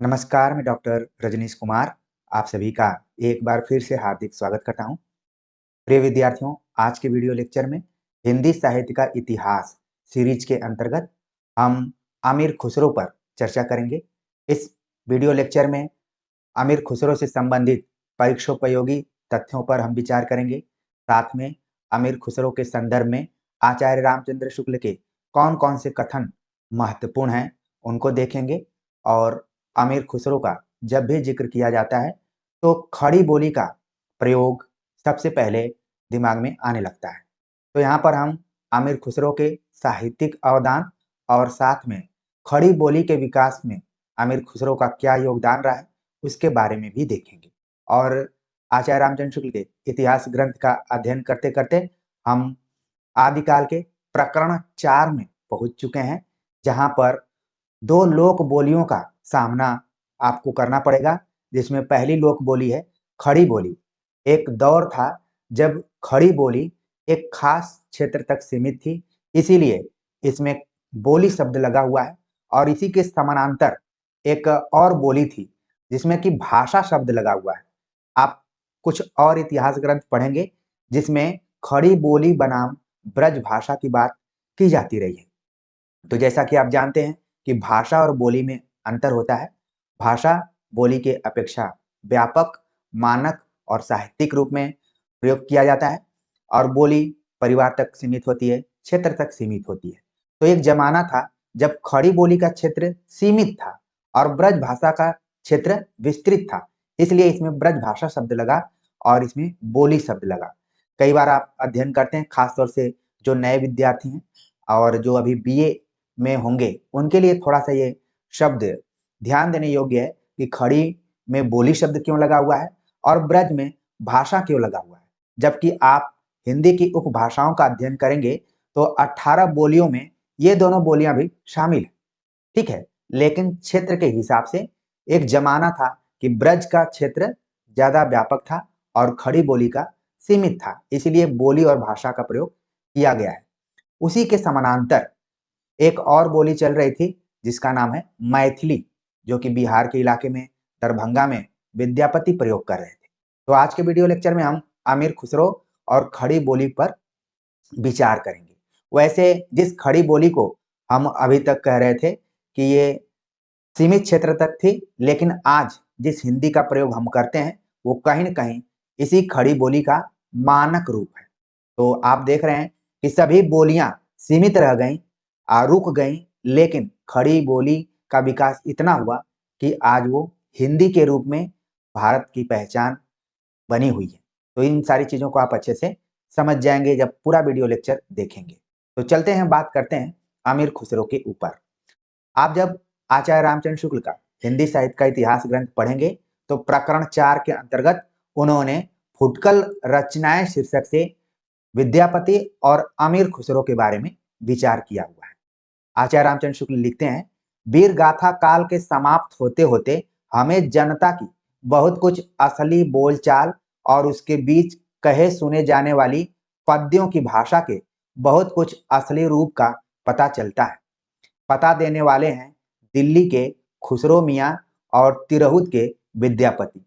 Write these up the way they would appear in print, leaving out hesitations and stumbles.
नमस्कार, मैं डॉक्टर रजनीश कुमार आप सभी का एक बार फिर से हार्दिक स्वागत करता हूं। प्रिय विद्यार्थियों, आज के वीडियो लेक्चर में हिंदी साहित्य का इतिहास सीरीज के अंतर्गत हम अमीर खुसरो पर चर्चा करेंगे। इस वीडियो लेक्चर में अमीर खुसरो से संबंधित परीक्षोपयोगी तथ्यों पर हम विचार करेंगे। साथ में अमीर खुसरो के संदर्भ में आचार्य रामचंद्र शुक्ल के कौन-कौन से कथन महत्वपूर्ण हैं, उनको देखेंगे। और अमीर खुसरो का जब भी जिक्र किया जाता है तो खड़ी बोली का प्रयोग सबसे पहले दिमाग में आने लगता है। तो यहाँ पर हम अमीर खुसरो के साहित्यिक अवदान और साथ में खड़ी बोली के विकास में अमीर खुसरो का क्या योगदान रहा है, उसके बारे में भी देखेंगे। और आचार्य रामचंद्र शुक्ल के इतिहास ग्रंथ का अध्ययन करते-करते हम आदिकाल के प्रकरण 4 में पहुँच चुके हैं, जहाँ पर 2 लोक बोलियों का सामना आपको करना पड़ेगा, जिसमें पहली लोक बोली है खड़ी बोली। एक दौर था जब खड़ी बोली एक खास क्षेत्र तक सीमित थी, इसीलिए इसमें बोली शब्द लगा हुआ है। और इसी के समानांतर एक और बोली थी, जिसमें कि भाषा शब्द लगा हुआ है। आप कुछ और इतिहास ग्रंथ पढ़ेंगे, जिसमें खड़ी बोली बनाम ब्रज भाषा की बात की जाती रही है। तो जैसा कि आप जानते हैं कि भाषा और बोली में अंतर होता है। भाषा बोली के अपेक्षा व्यापक, मानक और साहित्यिक रूप में प्रयोग किया जाता है और बोली परिवार तक सीमित होती है, क्षेत्र तक सीमित होती है। तो एक जमाना था जब खड़ी बोली का क्षेत्र सीमित था और ब्रज भाषा का क्षेत्र विस्तृत था, इसलिए इसमें ब्रज भाषा शब्द लगा और इसमें बोली शब्द लगा। कई बार आप अध्ययन करते हैं, खास तौर से जो नए विद्यार्थी हैं और जो अभी बीए में होंगे, उनके लिए थोड़ा-सा ये शब्द ध्यान देने योग्य है कि खड़ी में बोली शब्द क्यों लगा हुआ है और ब्रज में भाषा क्यों लगा हुआ है। जबकि आप हिंदी की उपभाषाओं का अध्ययन करेंगे तो 18 बोलियों में ये दोनों बोलियां भी शामिल हैं, ठीक है। लेकिन क्षेत्र के हिसाब से एक जमाना था कि ब्रज का क्षेत्र ज्यादा व्यापक था और खड़ी बोली का सीमित था, इसीलिए बोली और भाषा का प्रयोग किया गया है। उसी के समानांतर एक और बोली चल रही थी, जिसका नाम है मैथिली, जो कि बिहार के इलाके में दरभंगा में विद्यापति प्रयोग कर रहे थे। तो आज के वीडियो लेक्चर में हम अमीर खुसरो और खड़ी बोली पर विचार करेंगे। वैसे जिस खड़ी बोली को हम अभी तक कह रहे थे कि ये सीमित क्षेत्र तक थी, लेकिन आज जिस हिंदी का प्रयोग हम करते हैं वो कहीं न कहीं इसी खड़ी बोली का मानक रूप है। तो आप देख रहे हैं कि सभी बोलियां सीमित रह गईं, रुक गईं, लेकिन खड़ी बोली का विकास इतना हुआ कि आज वो हिंदी के रूप में भारत की पहचान बनी हुई है। तो इन सारी चीज़ों को आप अच्छे से समझ जाएँगे जब पूरा वीडियो लेक्चर देखेंगे। तो चलते हैं, बात करते हैं अमीर खुसरो के ऊपर। आप जब आचार्य रामचंद्र शुक्ल का हिंदी साहित्य का इतिहास ग्रंथ पढ़ेंगे तो प्रकरण 4 के अंतर्गत उन्होंने फुटकल रचनाएं शीर्षक से विद्यापति और अमीर खुसरो के बारे में विचार किया हुआ है। आचार्य रामचंद्र शुक्ल लिखते हैं, वीर गाथा काल के समाप्त होते होते हमें जनता की बहुत कुछ असली बोलचाल और उसके बीच कहे सुने जाने वाली पद्यों की भाषा के बहुत कुछ असली रूप का पता चलता है। पता देने वाले हैं दिल्ली के खुसरो मियाँ और तिरहुत के विद्यापति।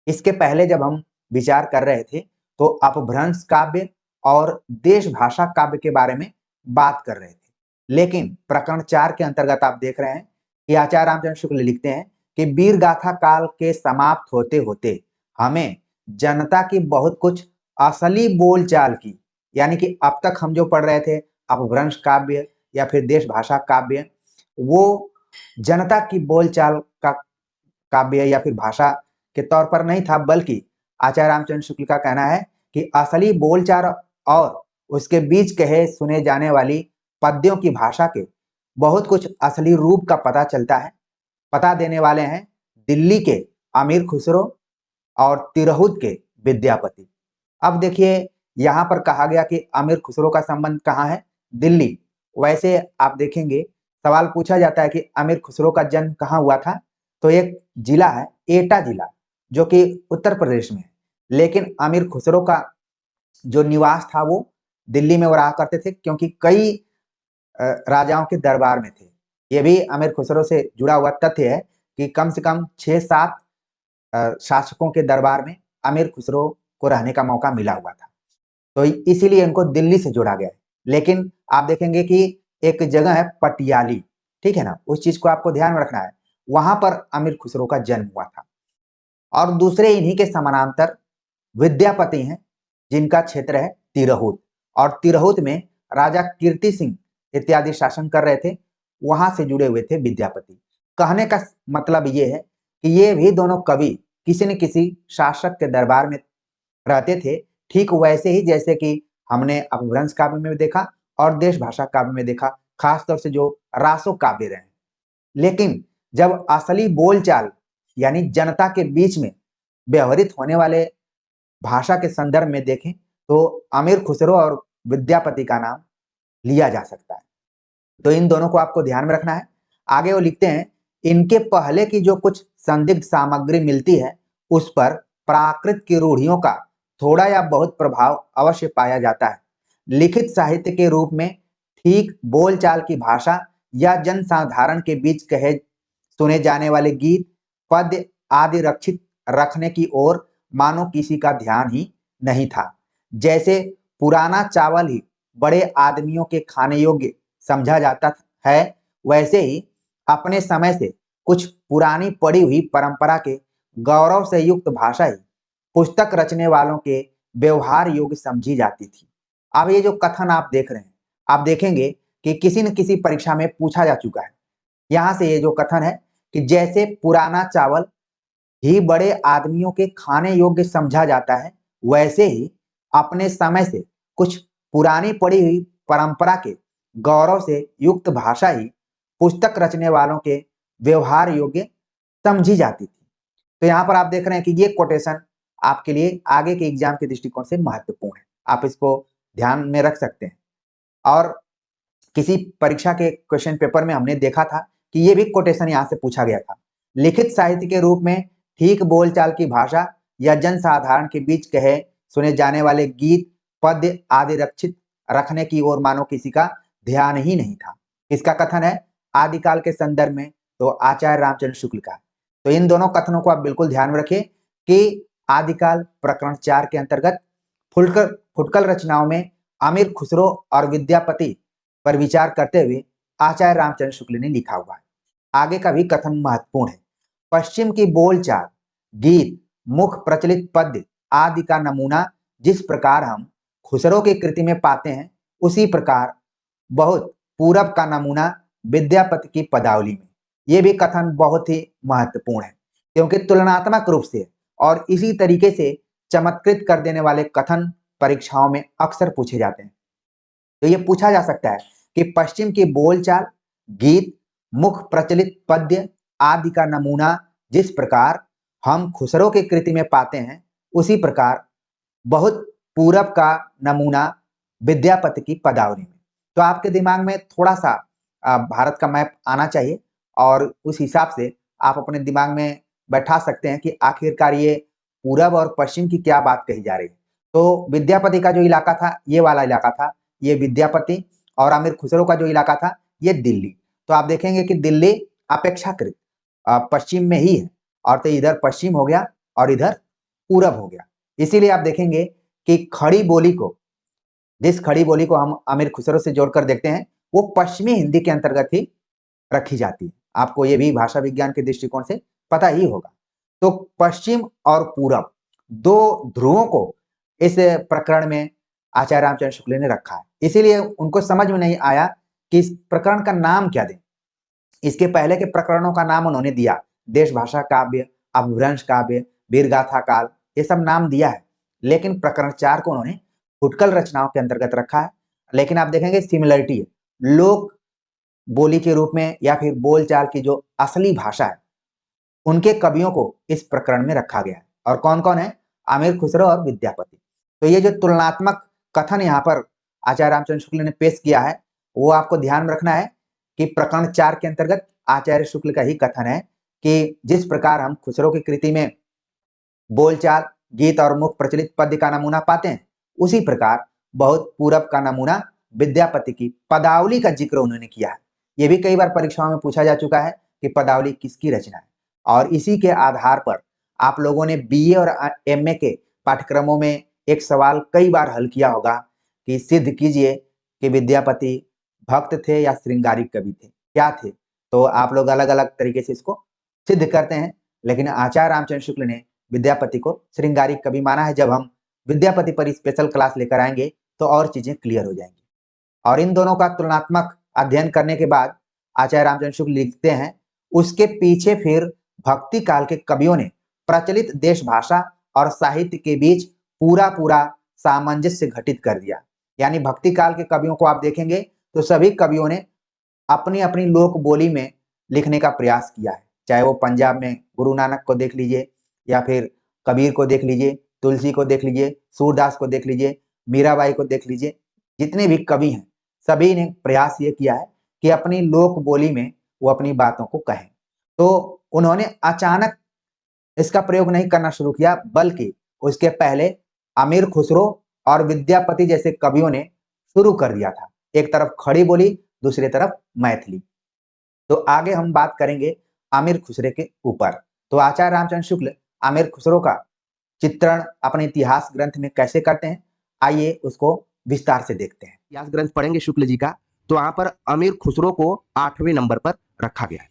इसके पहले जब हम विचार कर रहे थे तो अपभ्रंश काव्य और देश भाषा काव्य के बारे में बात कर रहे थे, लेकिन प्रकरण 4 के अंतर्गत आप देख रहे हैं कि आचार्य रामचंद्र शुक्ल लिखते हैं कि वीर गाथा काल के समाप्त होते होते हमें जनता की बहुत कुछ असली बोलचाल की, यानी कि अब तक हम जो पढ़ रहे थे अपभ्रंश काव्य या फिर देश भाषा काव्य, वो जनता की बोलचाल का काव्य या फिर भाषा के तौर पर नहीं था, बल्कि आचार्य रामचंद्र शुक्ल का कहना है कि असली बोलचाल और उसके बीच कहे सुने जाने वाली पद्यों की भाषा के बहुत कुछ असली रूप का पता चलता है। पता देने वाले हैं दिल्ली के अमीर खुसरो और तिरहुत के विद्यापति। अब देखिए, यहाँ पर कहा गया कि अमीर खुसरो का संबंध कहाँ है? दिल्ली। वैसे आप देखेंगे, सवाल पूछा जाता है कि अमीर खुसरो का जन्म कहाँ हुआ था? तो एक जिला है एटा जिला, जो कि उत्तर प्रदेश में है। लेकिन अमीर खुसरो का जो निवास था वो दिल्ली में वो रहा करते थे, क्योंकि कई राजाओं के दरबार में थे। ये भी अमीर खुसरो से जुड़ा हुआ तथ्य है कि कम से कम 6-7 शासकों के दरबार में अमीर खुसरो को रहने का मौका मिला हुआ था। तो इसीलिए इनको दिल्ली से जोड़ा गया है। लेकिन आप देखेंगे कि एक जगह है पटियाली, ठीक है ना? उस चीज को आपको ध्यान में रखना है। वहां पर अमीर खुसरो का जन्म हुआ था। और दूसरे इन्हीं के समानांतर विद्यापति हैं, जिनका क्षेत्र है तिरहुत। और तिरहुत में राजा कीर्ति सिंह इत्यादि शासन कर रहे थे, वहां से जुड़े हुए थे विद्यापति। कहने का मतलब ये है कि ये भी दोनों कवि किसी न किसी शासक के दरबार में रहते थे, ठीक वैसे ही जैसे कि हमने अपभ्रंश काव्य में देखा और देश भाषा काव्य में देखा, खासतौर से जो रासो काव्य रहे। लेकिन जब असली बोलचाल यानी जनता के बीच में व्यवहृत होने वाले भाषा के संदर्भ में देखें तो अमीर खुसरो और विद्यापति का नाम लिया जा सकता है। तो इन दोनों को आपको ध्यान में रखना है। आगे वो लिखते हैं, इनके पहले की जो कुछ संदिग्ध सामग्री मिलती है उस पर प्राकृत की रूढ़ियों का थोड़ा या बहुत प्रभाव अवश्य पाया जाता है। लिखित साहित्य के रूप में ठीक बोलचाल की भाषा या जनसाधारण के बीच कहे सुने जाने वाले गीत पद्य आदि रक्षित रखने की ओर मानो किसी का ध्यान ही नहीं था। जैसे पुराना चावल ही बड़े आदमियों के खाने योग्य समझा जाता है, वैसे ही अपने समय से कुछ पुरानी पड़ी हुई परंपरा के गौरव से युक्त भाषा ही पुस्तक रचने वालों के व्यवहार योग्य समझी जाती थी। अब ये जो कथन आप देख रहे हैं, आप देखेंगे कि किसी न किसी परीक्षा में पूछा जा चुका है। यहां से ये जो कथन है कि जैसे पुराना चावल ही बड़े आदमियों के खाने योग्य समझा जाता है, वैसे ही अपने समय से कुछ पुरानी पड़ी हुई परंपरा के गौरव से युक्त भाषा ही पुस्तक रचने वालों के व्यवहार योग्य समझी जाती थी। तो यहाँ पर आप देख रहे हैं कि ये कोटेशन आपके लिए आगे के एग्जाम के दृष्टिकोण से महत्वपूर्ण है, आप इसको ध्यान में रख सकते हैं। और किसी परीक्षा के क्वेश्चन पेपर में हमने देखा था कि ये भी कोटेशन यहाँ से पूछा गया था। लिखित साहित्य के रूप में ठीक बोलचाल की भाषा या जनसाधारण के बीच कहे सुने जाने वाले गीत पद्य आदि रक्षित रखने की ओर मानो किसी का ध्यान ही नहीं था। इसका कथन है आदिकाल के संदर्भ में तो आचार्य रामचंद्र शुक्ल का। तो इन दोनों कथनों को आप बिल्कुल ध्यान में रखिए कि आदिकाल प्रकरण 4 के अंतर्गत फुटकल रचनाओं में अमीर खुसरो और विद्यापति पर विचार करते हुए आचार्य रामचंद्र शुक्ल ने लिखा हुआ है। आगे का भी कथन महत्वपूर्ण है। पश्चिम की बोलचाल, गीत, मुख प्रचलित पद्य आदि का नमूना जिस प्रकार हम खुसरो की कृति में पाते हैं, उसी प्रकार बहुत पूरब का नमूना विद्यापति की पदावली में। यह भी कथन बहुत ही महत्वपूर्ण है, क्योंकि तुलनात्मक रूप से और इसी तरीके से चमत्कृत कर देने वाले कथन परीक्षाओं में अक्सर पूछे जाते हैं। तो ये पूछा जा सकता है कि पश्चिम की बोलचाल, गीत, मुख प्रचलित पद्य आदि का नमूना जिस प्रकार हम खुसरो की कृति में पाते हैं, उसी प्रकार बहुत पूरब का नमूना विद्यापति की पदावली में। तो आपके दिमाग में थोड़ा सा भारत का मैप आना चाहिए और उस हिसाब से आप अपने दिमाग में बैठा सकते हैं कि आखिरकार ये पूरब और पश्चिम की क्या बात कही जा रही है। तो विद्यापति का जो इलाका था, ये वाला इलाका था, ये विद्यापति, और अमीर खुसरो का जो इलाका था, ये दिल्ली। तो आप देखेंगे कि दिल्ली अपेक्षाकृत पश्चिम में ही है, और तो इधर पश्चिम हो गया और इधर पूरब हो गया। इसीलिए आप देखेंगे कि खड़ी बोली को, जिस खड़ी बोली को हम अमीर खुसरो से जोड़कर देखते हैं, वो पश्चिमी हिंदी के अंतर्गत ही रखी जाती है। आपको ये भी भाषा विज्ञान के दृष्टिकोण से पता ही होगा। तो पश्चिम और पूरब दो ध्रुवों को इस प्रकरण में आचार्य रामचंद्र शुक्ल ने रखा है। इसीलिए उनको समझ में नहीं आया कि इस प्रकरण का नाम क्या दें। इसके पहले के प्रकरणों का नाम उन्होंने दिया, देश भाषा काव्य, अपभ्रंश काव्य, वीरगाथा काल, ये सब नाम दिया है। लेकिन प्रकरण 4 को उन्होंने फुटकल रचनाओं के अंतर्गत रखा है। लेकिन आप देखेंगे सिमिलरिटी है, लोक बोली के रूप में या फिर बोलचाल की जो असली भाषा है, उनके कवियों को इस प्रकरण में रखा गया है। और कौन कौन है? अमीर खुसरो और विद्यापति। तो ये जो तुलनात्मक कथन यहाँ पर आचार्य रामचंद्र शुक्ल ने पेश किया है, वो आपको ध्यान में रखना है कि प्रकरण 4 के अंतर्गत आचार्य शुक्ल का ही कथन है कि जिस प्रकार हम खुसरो की कृति में बोलचाल, गीत और मुख प्रचलित पद्य का नमूना पाते हैं, उसी प्रकार बहुत पूरब का नमूना विद्यापति की पदावली का जिक्र उन्होंने किया है। ये भी कई बार परीक्षाओं में पूछा जा चुका है कि पदावली किसकी रचना है। और इसी के आधार पर आप लोगों ने बीए और एमए के पाठ्यक्रमों में एक सवाल कई बार हल किया होगा कि सिद्ध कीजिए कि विद्यापति भक्त थे या श्रृंगारिक कवि थे, क्या थे। तो आप लोग अलग अलग तरीके से इसको सिद्ध करते हैं, लेकिन आचार्य रामचंद्र शुक्ल ने विद्यापति को श्रृंगारिक कवि माना है। जब हम विद्यापति पर स्पेशल क्लास लेकर आएंगे तो और चीजें क्लियर हो जाएंगी। और इन दोनों का तुलनात्मक अध्ययन करने के बाद आचार्य रामचंद्र शुक्ल लिखते हैं, उसके पीछे फिर भक्ति काल के कवियों ने प्रचलित देश भाषा और साहित्य के बीच पूरा पूरा सामंजस्य घटित कर दिया। यानी भक्ति काल के कवियों को आप देखेंगे तो सभी कवियों ने अपनी अपनी लोक बोली में लिखने का प्रयास किया है। चाहे वो पंजाब में गुरु नानक को देख लीजिए, या फिर कबीर को देख लीजिए, तुलसी को देख लीजिए, सूरदास को देख लीजिए, मीराबाई को देख लीजिए, जितने भी कवि हैं सभी ने प्रयास ये किया है कि अपनी लोक बोली में वो अपनी बातों को कहें। तो उन्होंने अचानक इसका प्रयोग नहीं करना शुरू किया, बल्कि उसके पहले अमीर खुसरो और विद्यापति जैसे कवियों ने शुरू कर दिया था। एक तरफ खड़ी बोली, दूसरी तरफ मैथिली। तो आगे हम बात करेंगे आमिर खुसरो के ऊपर। तो आचार्य रामचंद्र शुक्ल आमिर खुसरो का चित्रण अपने इतिहास ग्रंथ में कैसे करते हैं, आइए उसको विस्तार से देखते हैं। इतिहास ग्रंथ पढ़ेंगे शुक्ल जी का, तो वहां पर अमीर खुसरो को 8वें नंबर पर रखा गया है।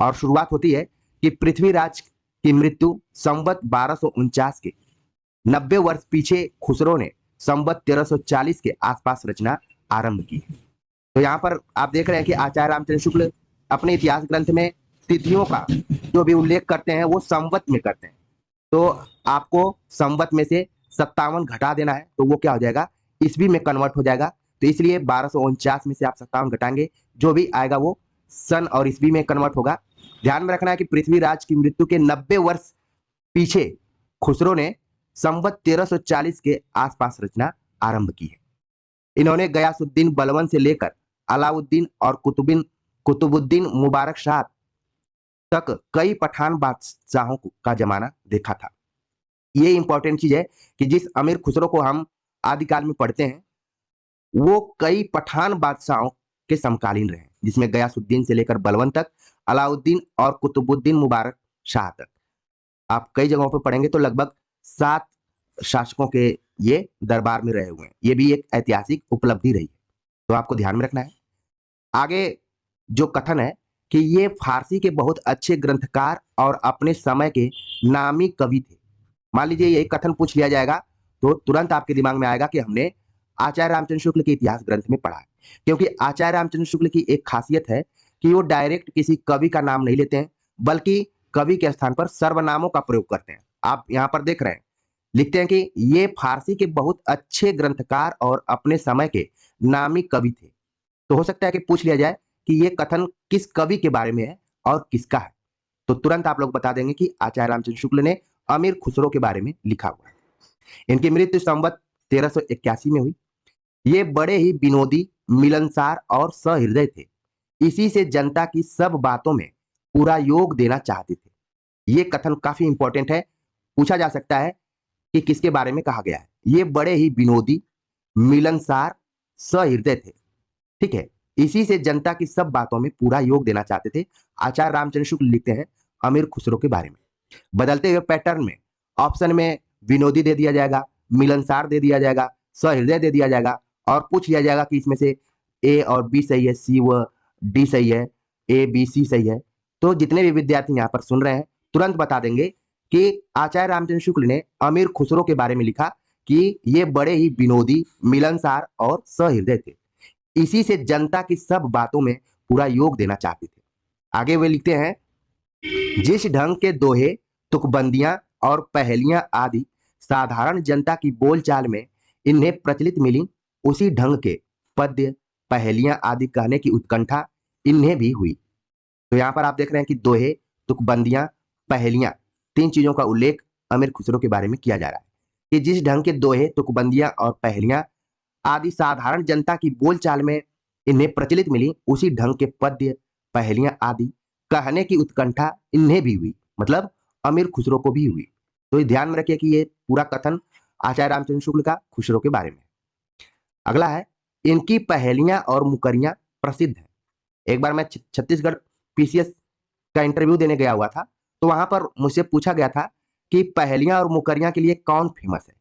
और शुरुआत होती है कि पृथ्वीराज की मृत्यु संवत 1249 के 90 वर्ष पीछे खुसरो ने संवत 1340 के आसपास रचना आरंभ की। तो यहाँ पर आप देख रहे हैं कि आचार्य रामचंद्र शुक्ल अपने इतिहास ग्रंथ में तिथियों का जो भी उल्लेख करते हैं वो संवत में करते हैं। तो आपको संवत में से 57 घटा देना है, तो वो क्या हो जाएगा, ईस्वी में कन्वर्ट हो जाएगा। तो इसलिए 1249 में से आप 57 घटाएंगे, जो भी आएगा वो सन और ईस्वी में कन्वर्ट होगा। ध्यान में रखना है कि पृथ्वीराज की मृत्यु के 90 वर्ष पीछे खुसरो ने संवत 1340 के आसपास रचना आरंभ की है। इन्होंने गयासुद्दीन बलवन से लेकर अलाउद्दीन और कुतुबुद्दीन मुबारक शाह तक कई पठान बादशाहों का जमाना देखा था। ये इंपॉर्टेंट चीज है कि जिस अमीर खुसरो को हम आदिकाल में पढ़ते हैं वो कई पठान बादशाहों के समकालीन रहे, जिसमें गयासुद्दीन से लेकर बलवन तक, अलाउद्दीन और कुतुबुद्दीन मुबारक शाह तक। आप कई जगहों पर पढ़ेंगे तो लगभग 7 शासकों के ये दरबार में रहे हुए हैं। ये भी एक ऐतिहासिक उपलब्धि रही है, तो आपको ध्यान में रखना है। आगे जो कथन है कि ये फारसी के बहुत अच्छे ग्रंथकार और अपने समय के नामी कवि थे। मान लीजिए ये कथन पूछ लिया जाएगा तो तुरंत आपके दिमाग में आएगा कि हमने आचार्य रामचंद्र शुक्ल के इतिहास ग्रंथ में पढ़ा है। क्योंकि आचार्य रामचंद्र शुक्ल की एक खासियत है कि वो डायरेक्ट किसी कवि का नाम नहीं लेते हैं, बल्कि कवि के स्थान पर सर्वनामों का प्रयोग करते हैं। आप यहाँ पर देख रहे हैं, लिखते हैं कि ये फारसी के बहुत अच्छे ग्रंथकार और अपने समय के नामी कवि थे। तो हो सकता है कि पूछ लिया जाए कि ये कथन किस कवि के बारे में है और किसका है, तो तुरंत आप लोग बता देंगे कि आचार्य रामचंद्र शुक्ल ने अमीर खुसरो के बारे में लिखा हुआ है। इनकी मृत्यु संवत 1381 में हुई। ये बड़े ही विनोदी, मिलनसार और सहृदय थे। इसी से जनता की सब बातों में पूरा योग देना चाहते थे। ये कथन काफी इंपॉर्टेंट है, पूछा जा सकता है कि किसके बारे में कहा गया है। ये बड़े ही विनोदी, मिलनसार, सहृदय थे, ठीक है। इसी से जनता की सब बातों में पूरा योग देना चाहते थे। आचार्य रामचंद्र शुक्ल लिखते हैं अमीर खुसरो के बारे में। बदलते हुए पैटर्न में ऑप्शन में विनोदी दे दिया जाएगा, मिलनसार दे दिया जाएगा, सहृदय दे दिया जाएगा, और पूछ लिया जाएगा कि इसमें से ए और बी सही है, सी व डी सही है, ए बी सी सही है। तो जितने भी विद्यार्थी यहाँ पर सुन रहे हैं तुरंत बता देंगे कि आचार्य रामचंद्र शुक्ल ने अमीर खुसरो के बारे में लिखा कि ये बड़े ही विनोदी, मिलनसार और सहृदय थे। इसी से जनता की सब बातों में पूरा योग देना चाहते थे। आगे वे लिखते हैं, जिस ढंग के दोहे, तुकबंदियां और पहेलियां आदि साधारण जनता की बोलचाल में इन्हें प्रचलित मिली, उसी ढंग के पद्य, पहेलियां आदि कहने की उत्कंठा इन्हें भी हुई। तो यहाँ पर आप देख रहे हैं कि दोहे, तुकबंदियां, पहेलियां, 3 चीजों का उल्लेख अमीर खुसरो के बारे में किया जा रहा है कि जिस ढंग के दोहे, तुकबंदियां और पहेलियां आदि साधारण जनता की बोलचाल में इन्हें प्रचलित मिली, उसी ढंग के पद्य, पहेलियां आदि कहने की उत्कंठा इन्हें भी हुई, मतलब अमीर खुसरो को भी हुई। तो ये ध्यान में रखिए कि ये पूरा कथन आचार्य रामचंद्र शुक्ल का खुसरो के बारे में। अगला है, इनकी पहेलियां और मुकरियां प्रसिद्ध हैं। एक बार मैं छत्तीसगढ़ पीसीएस का इंटरव्यू देने गया हुआ था, तो वहां पर मुझसे पूछा गया था कि पहेलियां और मुकरियां के लिए कौन फेमस है।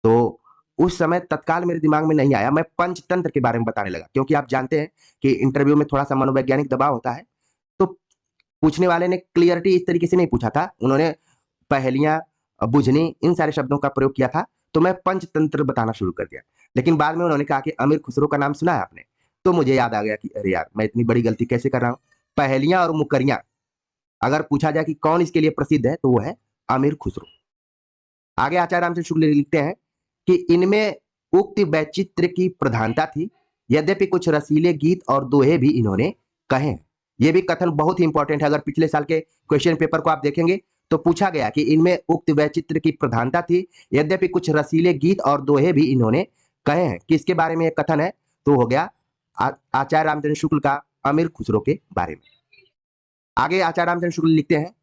तो उस समय तत्काल मेरे दिमाग में नहीं आया, मैं पंचतंत्र के बारे में बताने लगा, क्योंकि आप जानते हैं कि इंटरव्यू में थोड़ा सा मनोवैज्ञानिक दबाव होता है। तो पूछने वाले ने क्लियरिटी इस तरीके से नहीं पूछा था, उन्होंने पहेलियां, बुझनी, इन सारे शब्दों का प्रयोग किया था, तो मैं पंचतंत्र बताना शुरू कर दिया। लेकिन बाद में उन्होंने कहा कि अमीर खुसरो का नाम सुना है आपने? तो मुझे याद आ गया कि अरे यार, मैं इतनी बड़ी गलती कैसे कर रहा हूँ। पहेलियां और मुकरियां अगर पूछा जाए कि कौन इसके लिए प्रसिद्ध है, तो वो है अमीर खुसरो। आगे आचार्य रामचंद्र शुक्ल लिखते हैं कि इनमें उक्त वैचित्र की प्रधानता थी, यद्यपि कुछ रसीले गीत और दोहे भी इन्होंने कहे हैं। यह भी कथन बहुत ही इंपॉर्टेंट है। अगर पिछले साल के क्वेश्चन पेपर को आप देखेंगे तो पूछा गया कि इनमें उक्त वैचित्र की प्रधानता थी, यद्यपि कुछ रसीले गीत और दोहे भी इन्होंने कहे हैं। किसके बारे में यह कथन है? तो हो गया आचार्य रामचंद्र शुक्ल का अमीर खुसरो के बारे में। आगे आचार्य रामचंद्र शुक्ल लिखते हैं,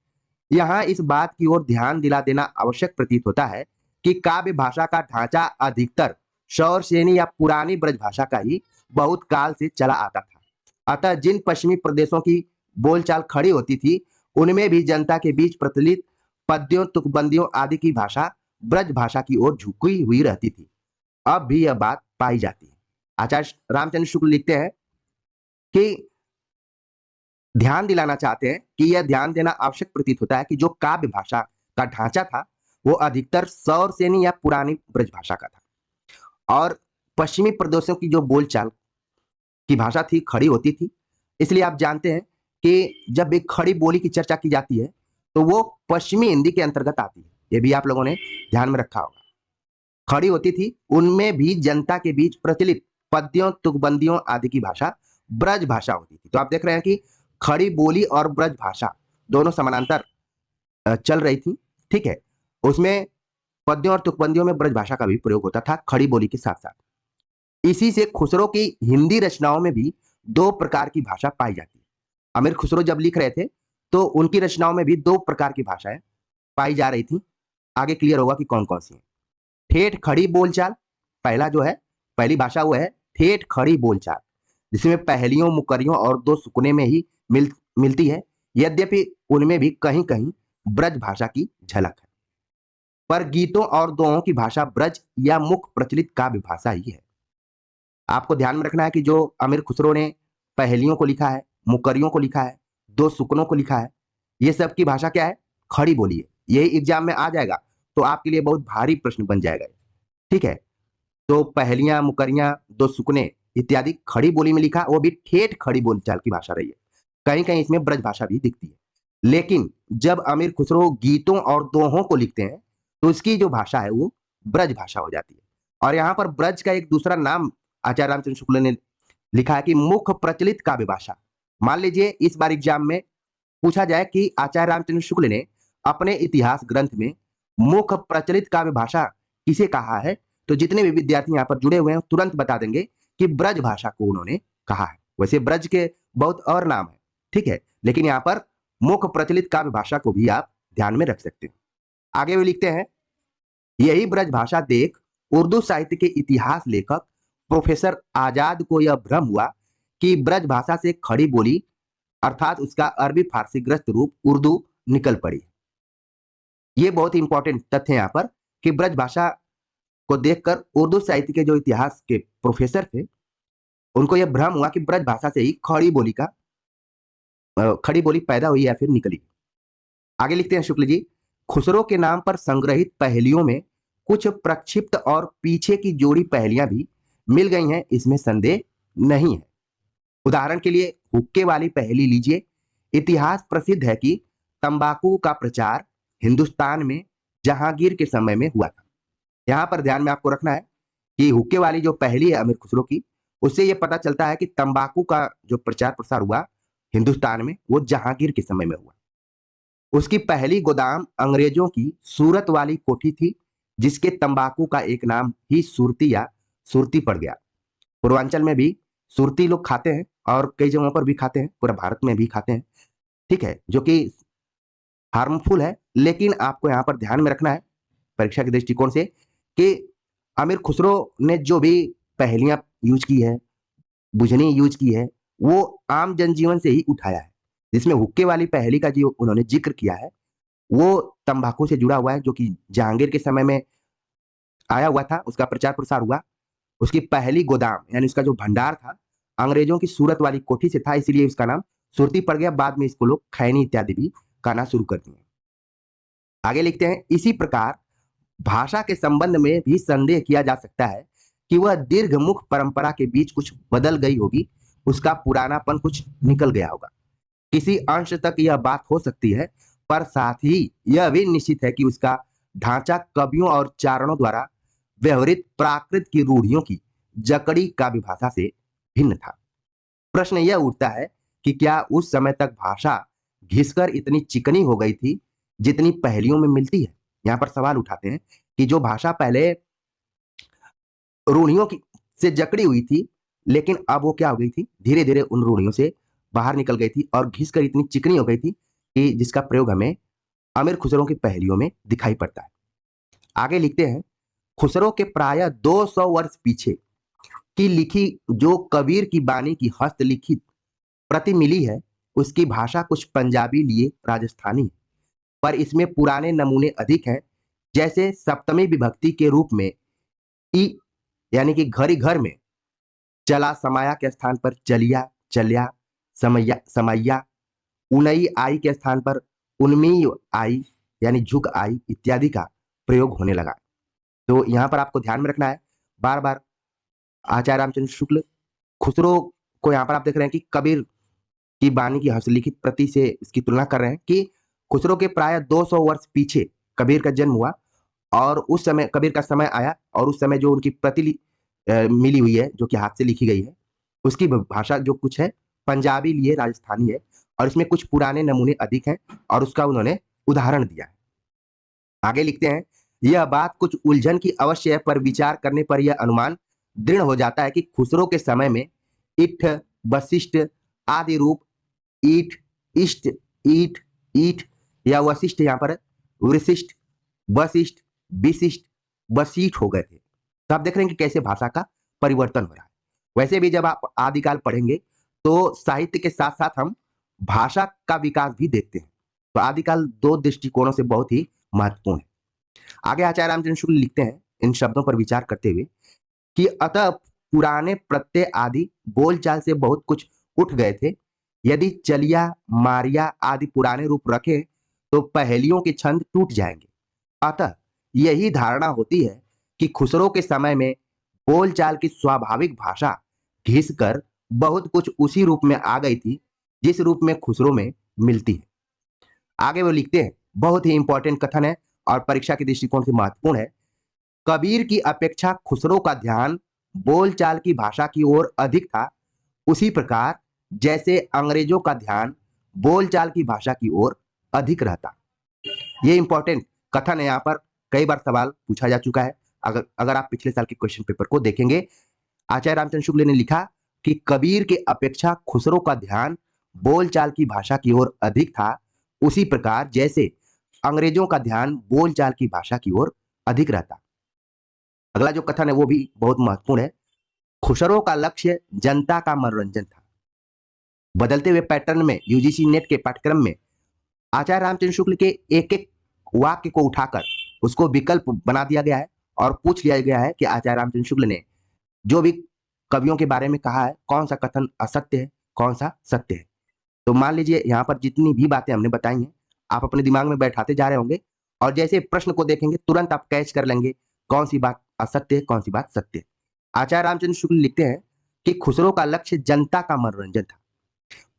यहाँ इस बात की ओर ध्यान दिला देना आवश्यक प्रतीत होता है कि काव्य भाषा का ढांचा अधिकतर शौर सेनी या पुरानी ब्रज भाषा का ही बहुत काल से चला आता था। अतः जिन पश्चिमी प्रदेशों की बोलचाल खड़ी होती थी, उनमें भी जनता के बीच प्रचलित पद्यों, तुकबंदियों आदि की भाषा ब्रज भाषा की ओर झुकी हुई रहती थी। अब भी यह बात पाई जाती है। आचार्य रामचंद्र शुक्ल लिखते हैं कि ध्यान दिलाना चाहते हैं कि यह ध्यान देना आवश्यक प्रतीत होता है कि जो काव्य भाषा का ढांचा था, वो अधिकतर सौर सेनी या पुरानी ब्रज भाषा का था, और पश्चिमी प्रदेशों की जो बोलचाल की भाषा थी, खड़ी होती थी। इसलिए आप जानते हैं कि जब एक खड़ी बोली की चर्चा की जाती है, तो वो पश्चिमी हिंदी के अंतर्गत आती है। ये भी आप लोगों ने ध्यान में रखा होगा। खड़ी होती थी, उनमें भी जनता के बीच प्रचलित पद्यों, तुकबंदियों आदि की भाषा ब्रज भाषा होती थी। तो आप देख रहे हैं कि खड़ी बोली और ब्रज भाषा दोनों समानांतर चल रही थी। ठीक है, उसमें पद्यों और तुकबंदियों में ब्रज भाषा का भी प्रयोग होता था, खड़ी बोली के साथ साथ। इसी से खुसरो की हिंदी रचनाओं में भी दो प्रकार की भाषा पाई जाती है। अमीर खुसरो जब लिख रहे थे, तो उनकी रचनाओं में भी दो प्रकार की भाषाएं पाई जा रही थी। आगे क्लियर होगा कि कौन कौन सी है। ठेठ खड़ी बोलचाल, पहला जो है, पहली भाषा वो है ठेठ खड़ी बोलचाल, जिसमें पहेलियों, मुकरियों और दो सुकने में ही मिलती है, यद्यपि उनमें भी कहीं कहीं ब्रज भाषा की झलक है। पर गीतों और दोहों की भाषा ब्रज या मुख्य प्रचलित काव्य भाषा ही है। आपको ध्यान में रखना है कि जो अमीर खुसरो ने पहेलियों को लिखा है, मुकरियों को लिखा है, दो सुकनों को लिखा है, ये सब की भाषा क्या है? खड़ी बोली है। यही एग्जाम में आ जाएगा तो आपके लिए बहुत भारी प्रश्न बन जाएगा। ठीक है, तो पहेलियां, मुकरियां, दो सुकने इत्यादि खड़ी बोली में लिखा, वो भी ठेठ खड़ी बोलचाल की भाषा रही है। कहीं कहीं इसमें ब्रज भाषा भी दिखती है। लेकिन जब अमीर खुसरो गीतों और दोहों को लिखते हैं, तो इसकी जो भाषा है वो ब्रज भाषा हो जाती है। और यहाँ पर ब्रज का एक दूसरा नाम आचार्य रामचंद्र शुक्ल ने लिखा है कि मुख्य प्रचलित काव्य भाषा। मान लीजिए इस बार एग्जाम में पूछा जाए कि आचार्य रामचंद्र शुक्ल ने अपने इतिहास ग्रंथ में मुख्य प्रचलित काव्य भाषा किसे कहा है, तो जितने भी विद्यार्थी यहाँ पर जुड़े हुए हैं तुरंत बता देंगे कि ब्रज भाषा को उन्होंने कहा है। वैसे ब्रज के बहुत और नाम है, ठीक है, लेकिन यहाँ पर मुख्य प्रचलित काव्य भाषा को भी आप ध्यान में रख सकते हैं। आगे वे लिखते हैं, यही ब्रज भाषा देख उर्दू साहित्य के इतिहास लेखक प्रोफेसर आजाद को यह भ्रम हुआ कि ब्रज भाषा से खड़ी बोली अर्थात उसका अरबी फारसी ग्रस्त रूप उर्दू निकल पड़ी। ये बहुत इंपॉर्टेंट तथ्य है यहाँ पर कि ब्रज भाषा को देखकर उर्दू साहित्य के जो इतिहास के प्रोफेसर थे, उनको यह भ्रम हुआ कि ब्रज भाषा से ही खड़ी बोली पैदा हुई या फिर निकली। आगे लिखते हैं शुक्ल जी, खुसरो के नाम पर संग्रहित पहेलियों में कुछ प्रक्षिप्त और पीछे की जोड़ी पहेलियां भी मिल गई हैं, इसमें संदेह नहीं है। उदाहरण के लिए हुक्के वाली पहेली लीजिए। इतिहास प्रसिद्ध है कि तंबाकू का प्रचार हिंदुस्तान में जहांगीर के समय में हुआ था। यहां पर ध्यान में आपको रखना है कि हुक्के वाली जो पहेली है अमीर खुसरो की, उससे यह पता चलता है कि तंबाकू का जो प्रचार प्रसार हुआ हिंदुस्तान में, वो जहांगीर के समय में हुआ। उसकी पहली गोदाम अंग्रेजों की सूरत वाली कोठी थी, जिसके तंबाकू का एक नाम ही सुरती या सुरती पड़ गया। पूर्वांचल में भी सुरती लोग खाते हैं और कई जगहों पर भी खाते हैं, पूरा भारत में भी खाते हैं, ठीक है, जो कि हार्मफुल है। लेकिन आपको यहाँ पर ध्यान में रखना है परीक्षा के दृष्टिकोण से कि अमीर खुसरो ने जो भी पहेलियां यूज की है, बुझनी यूज की है, वो आम जनजीवन से ही उठाया है। जिसमें हुक्के वाली पहेली का जो उन्होंने जिक्र किया है, वो तंबाकू से जुड़ा हुआ है, जो कि जहांगीर के समय में आया हुआ था, उसका प्रचार प्रसार हुआ। उसकी पहली गोदाम यानी उसका जो भंडार था अंग्रेजों की सूरत वाली कोठी से था, इसलिए उसका नाम सुरती पड़ गया। बाद में इसको लोग खैनी इत्यादि भी कहना शुरू कर दिए। आगे लिखते हैं, इसी प्रकार भाषा के संबंध में भी संदेह किया जा सकता है कि वह दीर्घमुख परंपरा के बीच कुछ बदल गई होगी, उसका पुरानापन कुछ निकल गया होगा। किसी अंश तक यह बात हो सकती है, पर साथ ही यह भी निश्चित है कि उसका ढांचा कवियों और चारणों द्वारा व्यवहृत प्राकृत की रूढ़ियों की जकड़ी काव्य भाषा से भिन्न था। प्रश्न यह उठता है कि क्या उस समय तक भाषा घिसकर इतनी चिकनी हो गई थी जितनी पहेलियों में मिलती है। यहाँ पर सवाल उठाते हैं कि जो भाषा पहले रूढ़ियों की से जकड़ी हुई थी, लेकिन अब वो क्या हो गई थी, धीरे धीरे उन रूढ़ियों से बाहर निकल गई थी और घिसकर इतनी चिकनी हो गई थी कि जिसका प्रयोग हमें अमीर खुसरो की पहेलियों में दिखाई पड़ता है। आगे लिखते हैं, खुसरो के प्राय 200 वर्ष पीछे की लिखी जो कबीर की बानी की हस्तलिखित प्रति मिली है, उसकी भाषा कुछ पंजाबी लिए राजस्थानी है, पर इसमें पुराने नमूने अधिक हैं। जैसे सप्तमी विभक्ति के रूप में ई यानी कि घरी घर में, चला समाया के स्थान पर चलिया चल्या, समैया समैया, उनई आई के स्थान पर उन्मी आई यानी झुक आई इत्यादि का प्रयोग होने लगा। तो यहाँ पर आपको ध्यान में रखना है, बार बार आचार्य रामचंद्र शुक्ल खुसरो को यहाँ पर आप देख रहे हैं कि कबीर की बानी की हस्तलिखित प्रति से इसकी तुलना कर रहे हैं कि खुसरो के प्राय 200 वर्ष पीछे कबीर का जन्म हुआ और उस समय कबीर का समय आया और उस समय जो उनकी प्रति मिली हुई है, जो कि हाथ से लिखी गई है, उसकी भाषा जो कुछ है पंजाबी लिए राजस्थानी है और इसमें कुछ पुराने नमूने अधिक हैं और उसका उन्होंने उदाहरण दिया है। आगे लिखते हैं, यह बात कुछ उलझन की अवश्य है, पर विचार करने पर यह अनुमान दृढ़ हो जाता है कि खुसरो के समय में इठ, वशिष्ठ आदि रूप ईठ, इष्ट, ईठ, ईठ या वशिष्ठ, यहाँ पर वशिष्ठ, वशिष्ठ, विशिष्ट, वशिष्ठ हो गए थे। तो आप देख रहे हैं कि कैसे भाषा का परिवर्तन हो रहा है। वैसे भी जब आप आदिकाल पढ़ेंगे तो साहित्य के साथ साथ हम भाषा का विकास भी देखते हैं। तो आदिकाल दो दृष्टिकोणों से बहुत ही महत्वपूर्ण है। आगे आचार्य रामचंद्र शुक्ल लिखते हैं इन शब्दों पर विचार करते हुए कि अतः पुराने प्रत्यय आदि बोलचाल से बहुत कुछ उठ गए थे। यदि चलिया मारिया आदि पुराने रूप रखें तो पहेलियों के छंद टूट जाएंगे। अतः यही धारणा होती है कि खुसरो के समय में बोलचाल की स्वाभाविक भाषा घिसकर बहुत कुछ उसी रूप में आ गई थी जिस रूप में खुसरो में मिलती है। आगे वो लिखते हैं, बहुत ही इंपॉर्टेंट कथन है और परीक्षा के दृष्टिकोण से महत्वपूर्ण है। कबीर की अपेक्षा खुसरो का ध्यान बोलचाल की भाषा की ओर अधिक था, उसी प्रकार जैसे अंग्रेजों का ध्यान बोलचाल की भाषा की ओर अधिक रहता। ये इंपॉर्टेंट कथन है, यहाँ पर कई बार सवाल पूछा जा चुका है। अगर आप पिछले साल के क्वेश्चन पेपर को देखेंगे, आचार्य रामचंद्र शुक्ल ने लिखा कि कबीर के अपेक्षा खुसरो का ध्यान बोलचाल की भाषा की ओर अधिक था, उसी प्रकार जैसे अंग्रेजों का ध्यान बोलचाल की भाषा की ओर अधिक रहता। अगला जो कथन है वो भी बहुत महत्वपूर्ण है। खुसरो का लक्ष्य जनता का मनोरंजन था। बदलते हुए पैटर्न में यूजीसी नेट के पाठ्यक्रम में आचार्य रामचंद्र शुक्ल के एक एक वाक्य को उठाकर उसको विकल्प बना दिया गया है और पूछ लिया गया है कि आचार्य रामचंद्र शुक्ल ने जो भी कवियों के बारे में कहा है, कौन सा कथन असत्य है, कौन सा सत्य है। तो मान लीजिए यहाँ पर जितनी भी बातें हमने बताई हैं आप अपने दिमाग में बैठाते जा रहे होंगे और जैसे प्रश्न को देखेंगे तुरंत आप कैच कर लेंगे कौन सी बात असत्य है, कौन सी बात सत्य है। आचार्य रामचंद्र शुक्ल लिखते हैं कि खुसरो का लक्ष्य जनता का मनोरंजन था,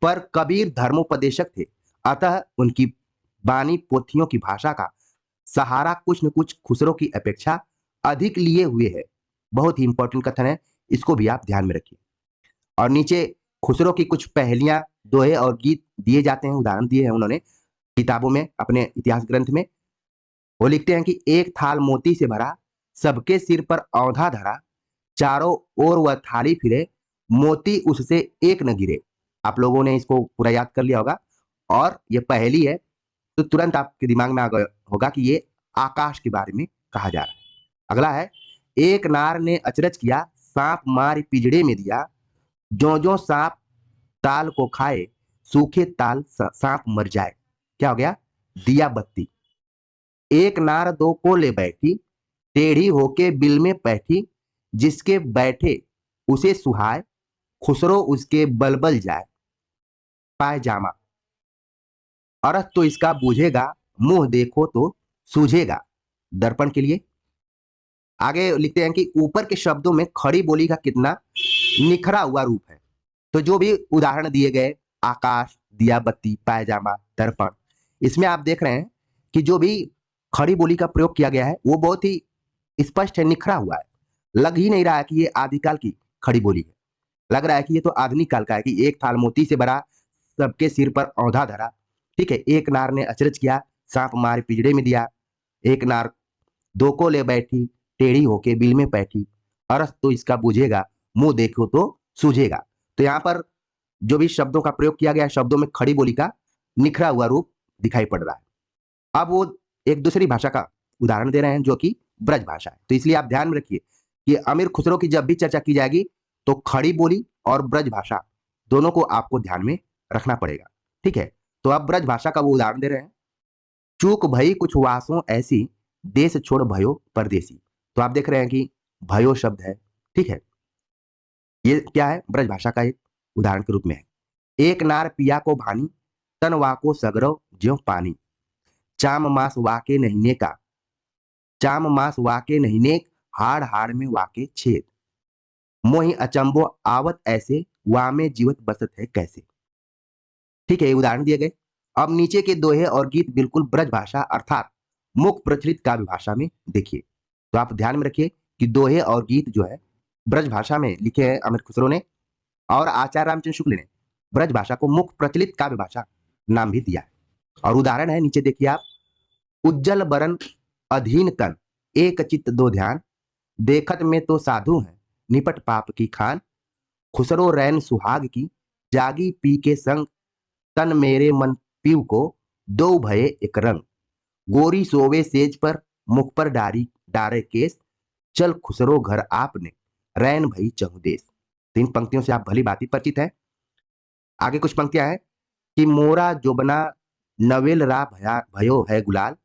पर कबीर धर्मोपदेशक थे, अतः उनकी बानी पोथियों की भाषा का सहारा कुछ न कुछ खुसरो की अपेक्षा अधिक लिए हुए है। बहुत ही इंपॉर्टेंट कथन है, इसको भी आप ध्यान में रखिए। और नीचे खुसरो की कुछ पहेलियां, दोहे और गीत दिए जाते हैं, उदाहरण दिए हैं उन्होंने किताबों में, अपने इतिहास ग्रंथ में। वो लिखते हैं कि एक थाल मोती से भरा, सबके सिर पर औंधा धरा, चारों ओर वह थाली फिरे, मोती उससे एक न गिरे। आप लोगों ने इसको पूरा याद कर लिया होगा और ये पहेली है तो तुरंत आपके दिमाग में आ गया होगा कि ये आकाश के बारे में कहा जा रहा है। अगला है, एक नार ने अचरज किया, सांप मार पिजड़े में दिया, जो जो सांप ताल को खाए, सूखे ताल सांप मर जाए। क्या हो गया? दिया बत्ती। एक नार दो को ले बैठी, टेढ़ी होके बिल में बैठी, जिसके बैठे उसे सुहाए, खुसरो उसके बलबल जाए। पायजामा। अरस तो इसका बूझेगा, मुंह देखो तो सूझेगा। दर्पण के लिए आगे लिखते हैं कि ऊपर के शब्दों में खड़ी बोली का कितना निखरा हुआ रूप है। तो जो भी उदाहरण दिए गए, आकाश, दिया बत्ती, पायजामा, दर्पण, इसमें आप देख रहे हैं कि जो भी खड़ी बोली का प्रयोग किया गया है वो बहुत ही स्पष्ट है, निखरा हुआ है। लग ही नहीं रहा है कि ये आदिकाल की खड़ी बोली है, लग रहा है कि ये तो आधुनिक काल का है कि एक थाल मोती से भरा, सबके सिर पर औंधा धरा। ठीक है, एक नार ने अचरज किया, सांप मार पिंजड़े में दिया। एक नार दो को ले बैठी, टेढ़ी होके बिल में बैठी, अरस तो इसका बुझेगा, मुंह देखो तो सूझेगा। तो यहाँ पर जो भी शब्दों का प्रयोग किया गया है, शब्दों में खड़ी बोली का निखरा हुआ रूप दिखाई पड़ रहा है। अब वो एक दूसरी भाषा का उदाहरण दे रहे हैं जो कि ब्रज भाषा है। तो इसलिए आप ध्यान में रखिए कि अमीर खुसरो की जब भी चर्चा की जाएगी तो खड़ी बोली और ब्रज भाषा दोनों को आपको ध्यान में रखना पड़ेगा। ठीक है, तो अब ब्रज भाषा का वो उदाहरण दे रहे हैं। चूक भई कुछ वासों ऐसी, देश छोड़ भयो परदेसी। तो आप देख रहे हैं कि भयो शब्द है। ठीक है, ये क्या है, ब्रज भाषा का एक उदाहरण के रूप में है। एक नार पिया को भानी, तन वाको सगरव ज्यों पानी। चाम मास वाके नहीने का, चाम मास वाके नहीने, हाड़ हाड़ में वाके छेद। मोहि अचंबो आवत ऐसे, वामे जीवत बसत है कैसे। ठीक है, ये उदाहरण दिए गए। अब नीचे के दोहे और गीत बिल्कुल ब्रज भाषा अर्थात मुख प्रचलित काव्य भाषा में देखिए। तो आप ध्यान में रखिए कि दोहे और गीत जो है ब्रज भाषा में लिखे हैं अमीर खुसरो ने, और आचार्य रामचंद्र शुक्ल ने ब्रज भाषा को मुख प्रचलित काव्य भाषा नाम भी दिया है। और उदाहरण है नीचे देखिए आप। उज्जल बरन अधीन तन, एक चित्त दो ध्यान, देखत में तो साधु है, निपट पाप की खान। खुसरो रैन सुहाग की, जागी पी के संग, तन मेरे मन पीव को, दो भये एक रंग। गोरी सोवे सेज पर, मुख पर डारी डारे केस, चल खुसरो घर आपने, रैन भई चहुदेश। तीन पंक्तियों से आप भली भांति परिचित हैं। आगे कुछ पंक्तियां हैं कि मोरा जोबना नवेल रा भयो है गुलाल,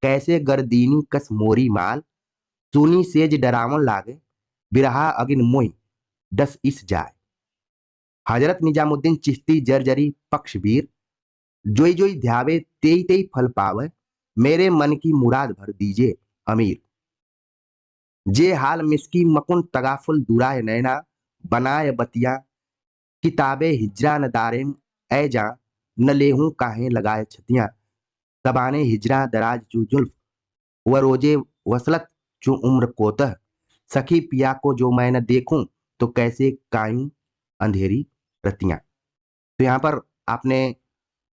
कैसे गर्दीनी कस मोरी माल। सुनी सेज डरावन लागे, बिरहा अगिन मोई डस इस जाए। हजरत निजामुद्दीन चिश्ती जर्जरी पक्षवीर, जोई जोई ध्यावे तेई तेई फल पावे, मेरे मन की मुराद भर दीजिए अमीर। जे हाल मिसकी मकुन तगाफुल दुराय नैना, बनाए बतिया किताबे हिजरा न दारेम, ऐ जा न लेहूं काहे लगाए छतियां। तबाने हिजरा दराज चू जुल्फ, व रोजे वसलत चू उम्र कोतह। सखी पिया को जो मैं न देखूं, तो कैसे कायूं अंधेरी रतियां। तो यहाँ पर आपने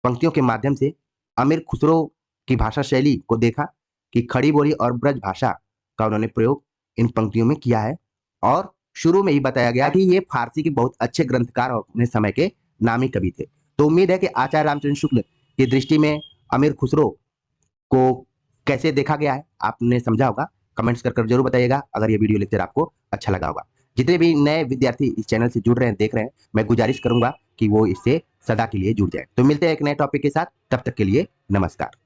पंक्तियों के माध्यम से अमीर खुसरो की भाषा शैली को देखा कि खड़ी बोली और ब्रज भाषा का उन्होंने प्रयोग इन पंक्तियों में किया है। और शुरू में ही बताया गया कि ये फारसी के बहुत अच्छे ग्रंथकार और अपने समय के नामी कवि थे। तो उम्मीद है कि आचार्य रामचंद्र शुक्ल की दृष्टि में अमीर खुसरो को कैसे देखा गया है आपने समझा होगा। कमेंट्स कर जरूर बताइएगा अगर ये वीडियो लेक्चर आपको अच्छा लगा होगा। जितने भी नए विद्यार्थी इस चैनल से जुड़ रहे हैं, देख रहे हैं, मैं गुजारिश करूंगा कि वो इससे सदा के लिए जुड़ जाए। तो मिलते हैं एक नए टॉपिक के साथ, तब तक के लिए नमस्कार।